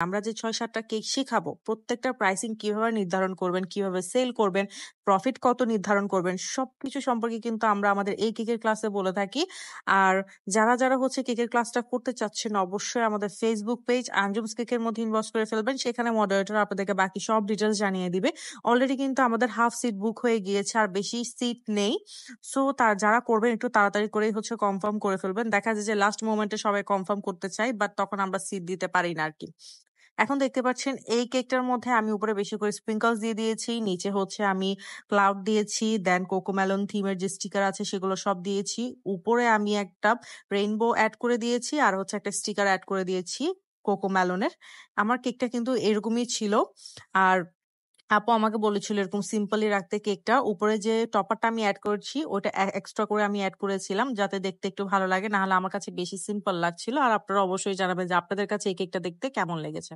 আমরা যে ৬-৭ টা কেক শিখাবো, প্রত্যেকটার প্রাইসিং কিভাবে নির্ধারণ করবেন, কিভাবে সেল করবেন, প্রফিট কত নির্ধারণ করবেন, সবকিছু সম্পর্কে কিন্তু আমরা আমাদের এই কেকের ক্লাসে বলে থাকি। আর যারা হচ্ছে কেকের ক্লাসটা করতে চাচ্ছেন, অবশ্যই আমাদের ফেসবুক পেজ আঞ্জুমস কেকের মধ্যে ইনবক্স করে ফেলবেন। সেখানে মডারেটর আপনাদেরকে বাকি সব ডিটেইলস জানিয়ে দিবে। অলরেডি কিন্তু আমাদের হাফ সিট বুক হয়ে গিয়েছে, আর বেশি সিট নেই। সো যারা করবেন একটু তাড়াতাড়ি করেই হচ্ছে কনফার্ম করে ফেলবেন। দেখা যায় যে লাস্ট মোমেন্টে সবাই কনফার্ম করতে চায়, বাট তখন আমরা সিট দিতে পারি না আরকি। এখন দেখতে পাচ্ছেন এই কেকটার মধ্যে আমি উপরে বেশি করে স্প্রিংকলস দিয়ে দিয়েছি। নিচে হচ্ছে আমি ক্লাউড দিয়েছি। দেন কোকোমেলন থিমের যে স্টিকার আছে সেগুলো সব দিয়েছি। উপরে আমি একটা রেইনবো এড করে দিয়েছি, আর হচ্ছে একটা স্টিকার এড করে দিয়েছি কোকোমেলনের। আমার কেকটা কিন্তু এরকমই ছিল। আর আপু আমাকে বলেছিল এরকম সিম্পলি রাখতে কেকটা। উপরে যে টপারটা আমি এড করেছি ওটা এক্সট্রা করে আমি এড করেছিলাম যাতে দেখতে একটু ভালো লাগে। না হলে আমার কাছে বেশি সিম্পল লাগছিল। আর আপনারা অবশ্যই জানাবেন যে আপনাদের কাছে এই কেকটা দেখতে কেমন লেগেছে।